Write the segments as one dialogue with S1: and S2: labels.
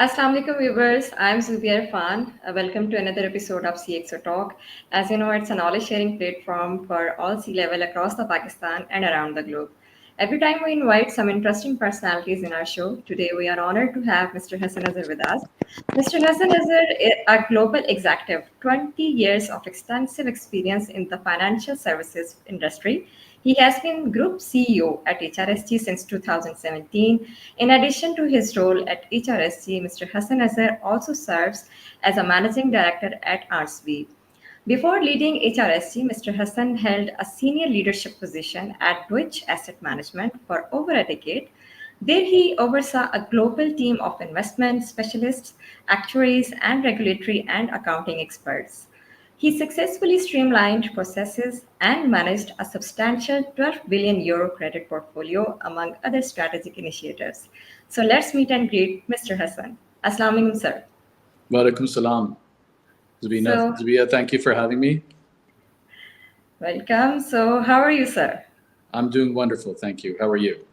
S1: Assalamu alaikum viewers, I'm Zubia Irfan. Welcome to another episode of CxO Talk. As you know, it's a knowledge sharing platform for all C-level across the Pakistan and around the globe. Every time we invite some interesting personalities in our show, today we are honored to have Mr. Hassan Azhar with us. Mr. Hassan Azhar is a global executive, 20 years of extensive experience in the financial services industry. He has been Group CEO at HRSG since 2017. In addition to his role at HRSG, Mr. Hassan Azhar also serves as a managing director at RSB. Before leading HRSG, Mr. Hassan held a senior leadership position at Deutsche Asset Management for over a decade. There he oversaw a global team of investment specialists, actuaries, and regulatory and accounting experts. He successfully streamlined processes and managed a substantial 12 billion euro credit portfolio, among other strategic initiatives. So let's meet and greet Mr. Hassan. Assalamu alaikum, sir.
S2: Walaikum salam. Zubia, thank you for having me.
S1: Welcome. So how are you, sir?
S2: I'm doing wonderful, thank you. How are you?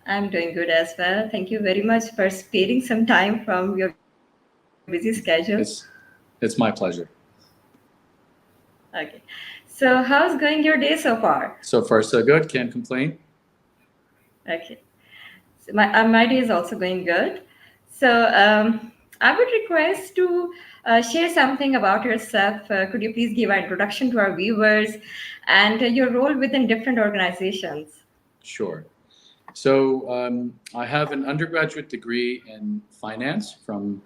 S1: I'm doing good as well. Thank you very much for sparing some time from your busy schedule.
S2: It's my pleasure.
S1: Okay. So how's going your day so far?
S2: So far, so good. Can't complain.
S1: Okay. So my day is also going good. So I would request to share something about yourself. Could you please give an introduction to our viewers and your role within different organizations?
S2: Sure. So I have an undergraduate degree in finance from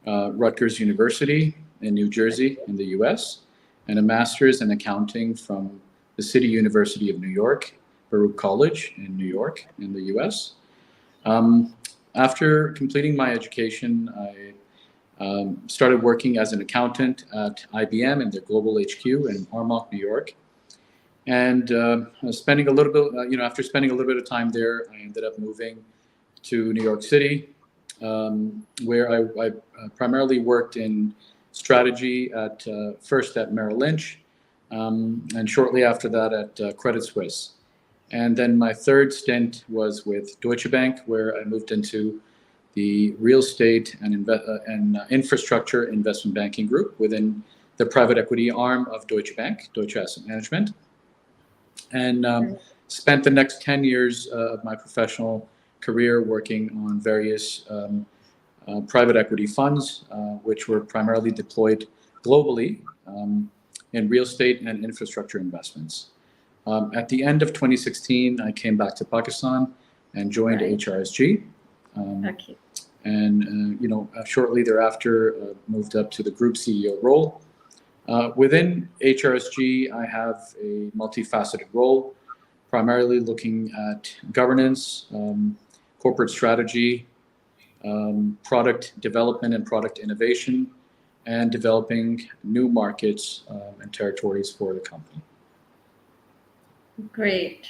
S2: Rutgers University in New Jersey in the US, and a master's in accounting from the City University of New York, Baruch College in New York in the US. After completing my education, I started working as an accountant at IBM in their global HQ in Armonk, New York. And spending a little bit, after spending a little bit of time there, I ended up moving to New York City, where I primarily worked in strategy at first at Merrill Lynch, and shortly after that at Credit Suisse. And then my third stint was with Deutsche Bank, where I moved into the real estate and infrastructure investment banking group within the private equity arm of Deutsche Bank, Deutsche Asset Management. And spent the next 10 years of my professional career working on various private equity funds, which were primarily deployed globally in real estate and infrastructure investments. At the end of 2016, I came back to Pakistan and joined HRSG.
S1: Okay.
S2: And shortly thereafter, moved up to the group CEO role. Within HRSG, I have a multifaceted role, primarily looking at governance, corporate strategy, product development and product innovation, and developing new markets and territories for the company.
S1: Great.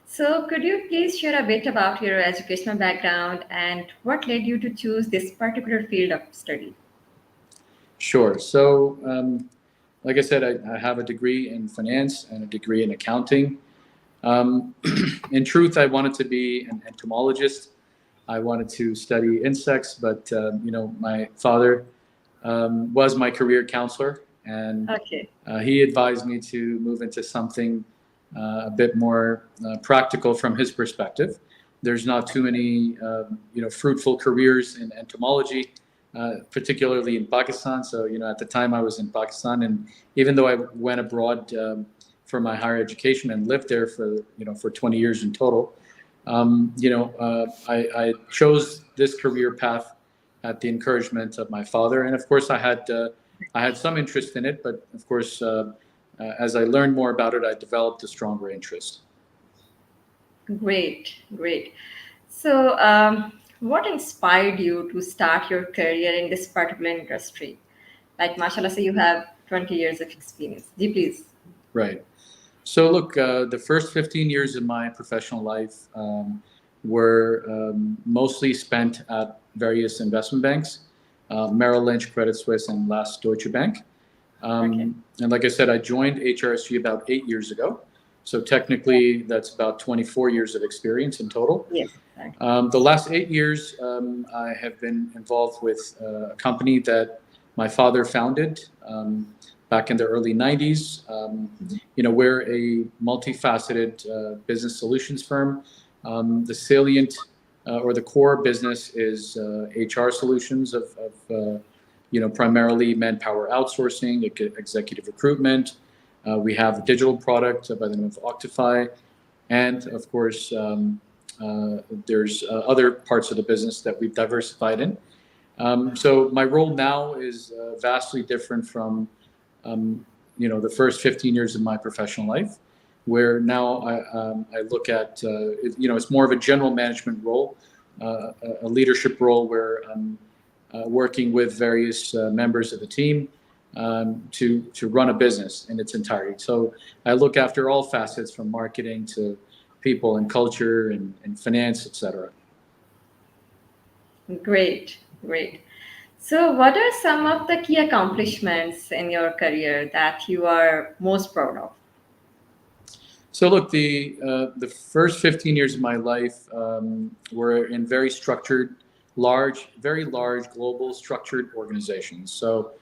S1: So could you please share a bit about your educational background and what led you to choose this particular field of study?
S2: Sure. So, like I said, I have a degree in finance and a degree in accounting. In truth, I wanted to be an entomologist. I wanted to study insects, but my father was my career counselor, and he advised me to move into something a bit more practical from his perspective. There's not too many fruitful careers in entomology, particularly in Pakistan. So at the time I was in Pakistan, and even though I went abroad for my higher education and lived there for 20 years in total, I chose this career path at the encouragement of my father, and of course I had some interest in it, but of course as I learned more about it, I developed a stronger interest.
S1: Great. So what inspired you to start your career in this particular industry? Like, mashallah, so you have 20 years of experience. Please.
S2: Right. So look, the first 15 years of my professional life were mostly spent at various investment banks, Merrill Lynch, Credit Suisse, and last Deutsche Bank. And like I said, I joined HRSG about 8 years ago. So technically, that's about 24 years of experience in total.
S1: Yes.
S2: The last 8 years, I have been involved with a company that my father founded back in the early 90s. We're a multifaceted business solutions firm. The salient or the core business is HR solutions of primarily manpower outsourcing, executive recruitment. We have a digital product by the name of Octify. And of course, there's other parts of the business that we've diversified in. So my role now is vastly different from, the first 15 years of my professional life, where now I look at, it's more of a general management role, a leadership role where I'm working with various members of the team to run a business in its entirety. So I look after all facets from marketing to people and culture and finance, etc.
S1: Great, great. So, what are some of the key accomplishments in your career that you are most proud of?
S2: So look, the first 15 years of my life were in very structured, very large, global structured organizations. So,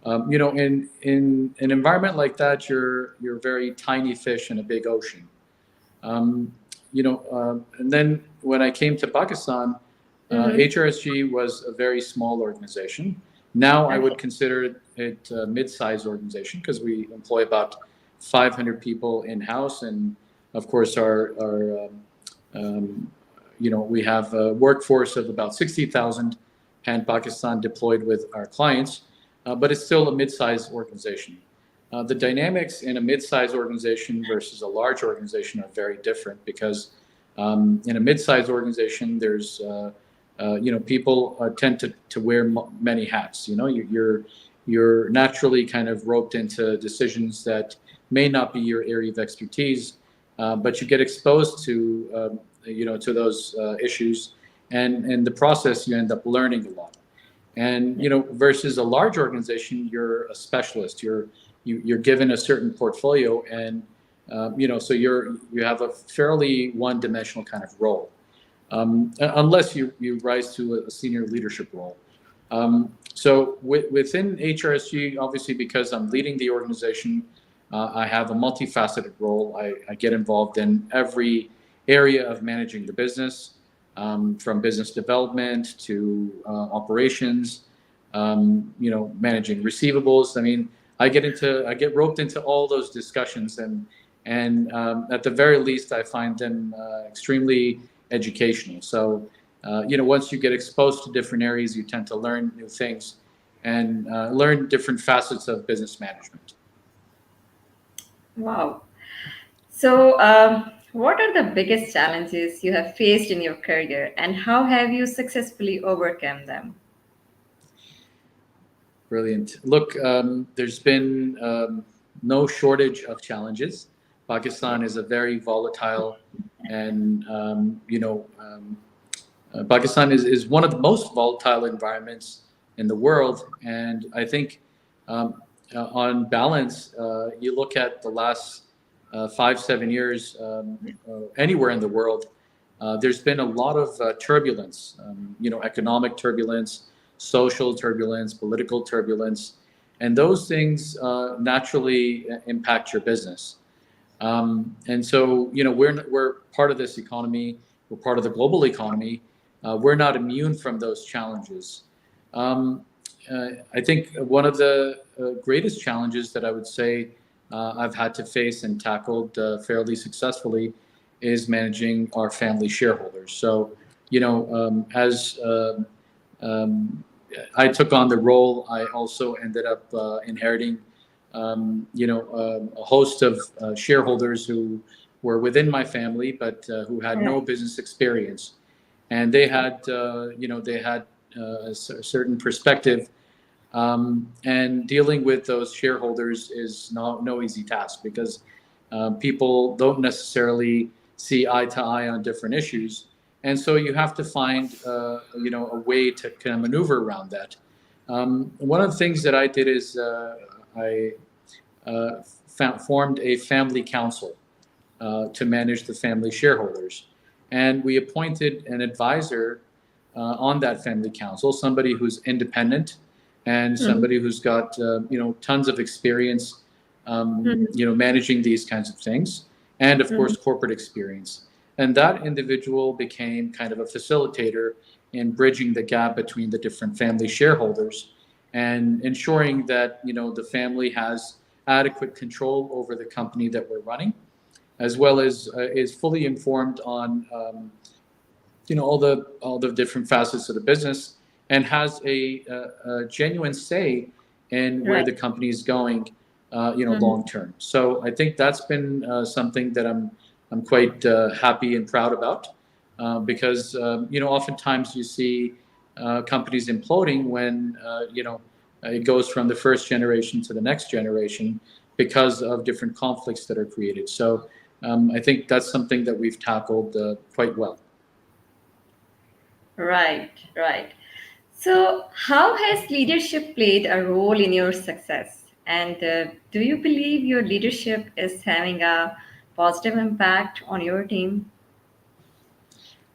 S2: in an environment like that, you're very tiny fish in a big ocean. And then when I came to Pakistan,
S1: Mm-hmm.
S2: HRSG was a very small organization. Now I would
S1: Okay.
S2: consider it a mid-sized organization because we employ about 500 people in-house, and of course we have a workforce of about 60,000 pan-Pakistan deployed with our clients, but it's still a mid-sized organization. The dynamics in a mid-sized organization versus a large organization are very different because in a mid-sized organization, there's people tend to wear many hats. You're naturally kind of roped into decisions that may not be your area of expertise, but you get exposed to those issues, and in the process, you end up learning a lot. And versus a large organization, you're a specialist. You're given a certain portfolio, and so you have a fairly one-dimensional kind of role, unless you rise to a senior leadership role. So within HRSG, obviously, because I'm leading the organization, I have a multifaceted role. I get involved in every area of managing the business, from business development to operations, managing receivables. I mean, I get roped into all those discussions, and at the very least, I find them extremely educational. So, once you get exposed to different areas, you tend to learn new things and learn different facets of business management.
S1: Wow. So, what are the biggest challenges you have faced in your career, and how have you successfully overcome them?
S2: Brilliant. Look, there's been no shortage of challenges. Pakistan is a very volatile and Pakistan is one of the most volatile environments in the world, and I think on balance, you look at the last 5-7 years, anywhere in the world, there's been a lot of turbulence, economic turbulence, social turbulence, political turbulence, and those things naturally impact your business. And so, we're part of this economy. We're part of the global economy. We're not immune from those challenges. Um, I think one of the greatest challenges that I would say I've had to face and tackled fairly successfully is managing our family shareholders. So, as I took on the role, I also ended up inheriting a host of shareholders who were within my family, but who had no
S1: Right.
S2: business experience, and they had a certain perspective, and dealing with those shareholders is no easy task because people don't necessarily see eye to eye on different issues, and so you have to find a way to kind of maneuver around that. One of the things that I did is I formed a family council to manage the family shareholders. And we appointed an advisor on that family council, somebody who's independent and
S1: Mhm.
S2: somebody who's got tons of experience,
S1: Mhm.
S2: managing these kinds of things, and of
S1: Mhm.
S2: course corporate experience. And that individual became kind of a facilitator in bridging the gap between the different family shareholders and ensuring that the family has adequate control over the company that we're running, as well as is fully informed on all the different facets of the business, and has a genuine say in where
S1: Right.
S2: the company is going,
S1: Mhm.
S2: long term. So I think that's been something that I'm quite happy and proud about, because oftentimes you see companies imploding when it goes from the first generation to the next generation because of different conflicts that are created. So I think that's something that we've tackled quite well.
S1: Right, right. So, how has leadership played a role in your success? And do you believe your leadership is having a positive impact on your team?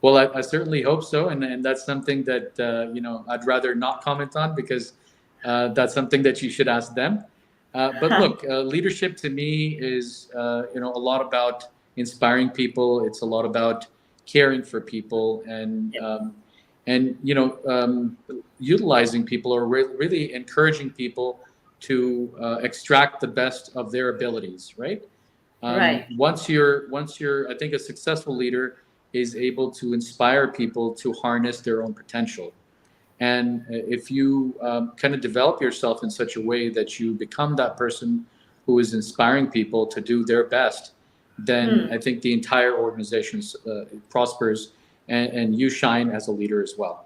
S2: Well, I certainly hope so, and that's something that I'd rather not comment on, because that's something that you should ask them. But look, leadership to me is a lot about inspiring people. It's a lot about caring for people, and utilizing people, or really encouraging people to extract the best of their abilities. Right.
S1: Right.
S2: Once you're, I think a successful leader is able to inspire people to harness their own potential. And if you kind of develop yourself in such a way that you become that person who is inspiring people to do their best, then
S1: Hmm.
S2: I think the entire organization prospers, and you shine as a leader as well.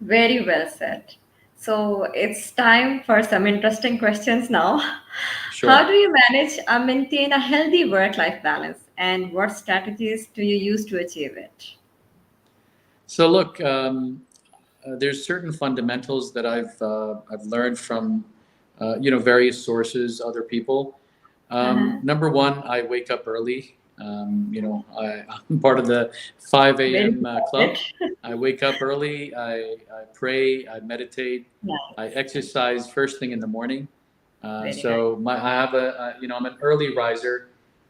S1: Very well said. So, it's time for some interesting questions now. How
S2: Sure.
S1: do you manage and maintain a healthy work life balance? And what strategies do you use to achieve it?
S2: So look, there's certain fundamentals that I've learned from various sources, other people.
S1: Uh-huh.
S2: Number one, I wake up early. I'm part of the 5
S1: Very
S2: a.m.
S1: good.
S2: Club. I wake up early. I pray. I meditate. I
S1: Nice.
S2: exercise first thing in the morning.
S1: Very nice.
S2: So I have I'm an early riser,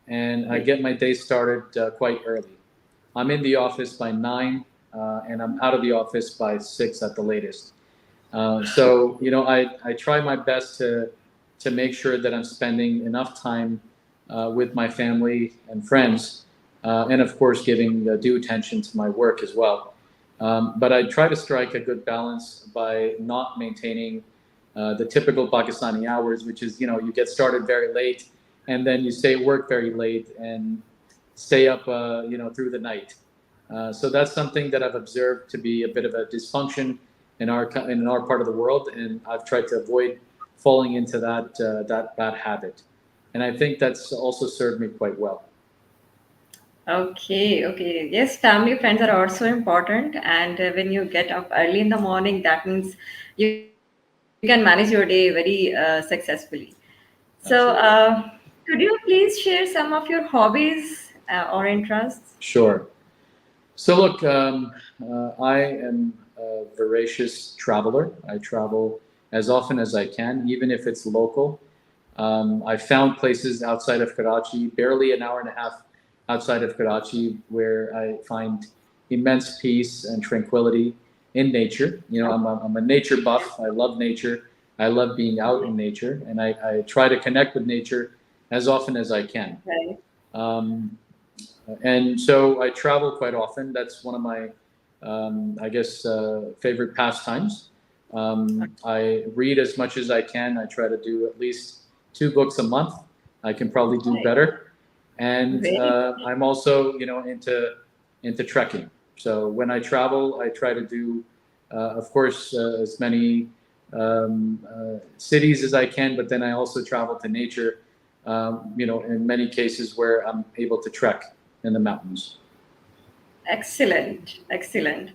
S2: and I get my day started quite early. I'm in the office by 9, and I'm out of the office by 6 at the latest. So I try my best to make sure that I'm spending enough time with my family and friends, and of course giving due attention to my work as well. But I try to strike a good balance by not maintaining the typical Pakistani hours, which is you get started very late, and then you stay at work very late and stay up through the night. So that's something that I've observed to be a bit of a dysfunction in our part of the world, and I've tried to avoid falling into that bad habit. And I think that's also served me quite well.
S1: Okay, okay. Yes, family friends are also important. And when you get up early in the morning, that means you can manage your day very successfully. So,
S2: Absolutely.
S1: could you please share some of your hobbies or interests?
S2: Sure. So look, I am a voracious traveler. I travel as often as I can, even if it's local. I found places outside of Karachi, barely an hour and a half outside of Karachi, where I find immense peace and tranquility in nature. I'm a nature buff. I love nature. I love being out in nature, and I try to connect with nature as often as I can.
S1: Right.
S2: Um, and so I travel quite often. That's one of my, I guess, favorite pastimes. I read as much as I can. I try to do at least 2 books a month. I can probably do
S1: Right.
S2: better. And
S1: Very.
S2: I'm also, into trekking. So when I travel, I try to do, of course, as many cities as I can. But then I also travel to nature. In many cases where I'm able to trek in the mountains.
S1: Excellent, excellent.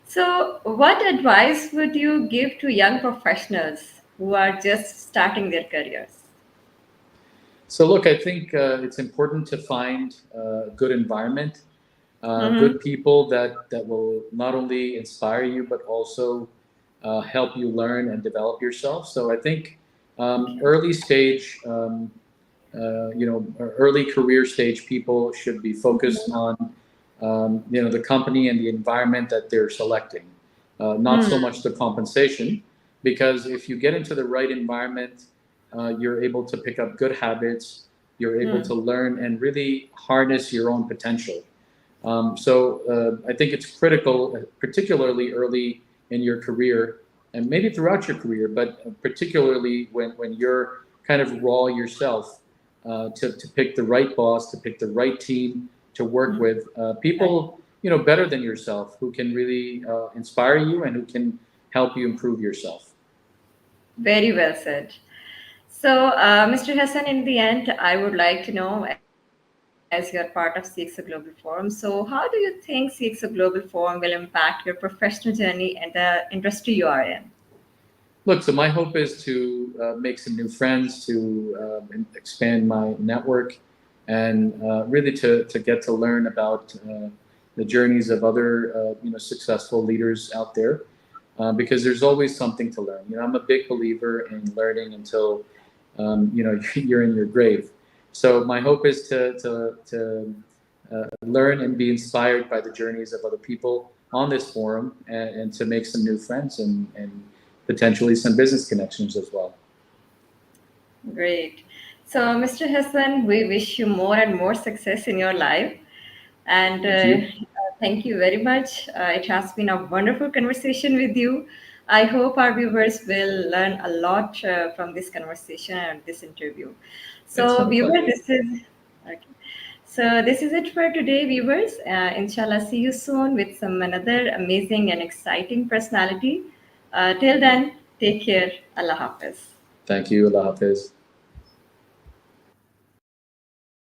S1: So, what advice would you give to young professionals who are just starting their careers?
S2: So look, I think it's important to find a good environment. good
S1: Mm-hmm.
S2: people that will not only inspire you but also help you learn and develop yourself. So I think
S1: Okay.
S2: early stage, early career stage people should be focused
S1: Mm-hmm.
S2: on the company and the environment that they're selecting, not so
S1: Mm.
S2: much the compensation, because if you get into the right environment, you're able to pick up good habits, you're able to
S1: Mm.
S2: learn and really harness your own potential. I think it's critical, particularly early in your career, and maybe throughout your career, but particularly when you're kind of raw yourself, to pick the right boss, to pick the right team to work
S1: Mm.
S2: with,
S1: Right.
S2: people better than yourself who can really inspire you and who can help you improve yourself.
S1: Very well said. So, Mr. Hassan, in the end, I would like to know, as you're part of CXO Global Forum, so how do you think CXO Global Forum will impact your professional journey and the industry you are in?
S2: Look, so my hope is to make some new friends, to expand my network, and really to get to learn about the journeys of other successful leaders out there, because there's always something to learn. I'm a big believer in learning until you're in your grave. So my hope is to learn and be inspired by the journeys of other people on this forum, and to make some new friends and potentially some business connections as well.
S1: Great. So, Mr. Hassan, we wish you more and more success in your life. And
S2: Thank you.
S1: thank you very much. It has been a wonderful conversation with you. I hope our viewers will learn a lot from this conversation and this interview.
S2: It's
S1: So,
S2: been a
S1: viewers,
S2: pleasure.
S1: this is okay. So this is it for today, viewers. Inshallah, see you soon with some another amazing and exciting personality. Till then, take care. Allah Hafiz.
S2: Thank you. Allah Hafiz.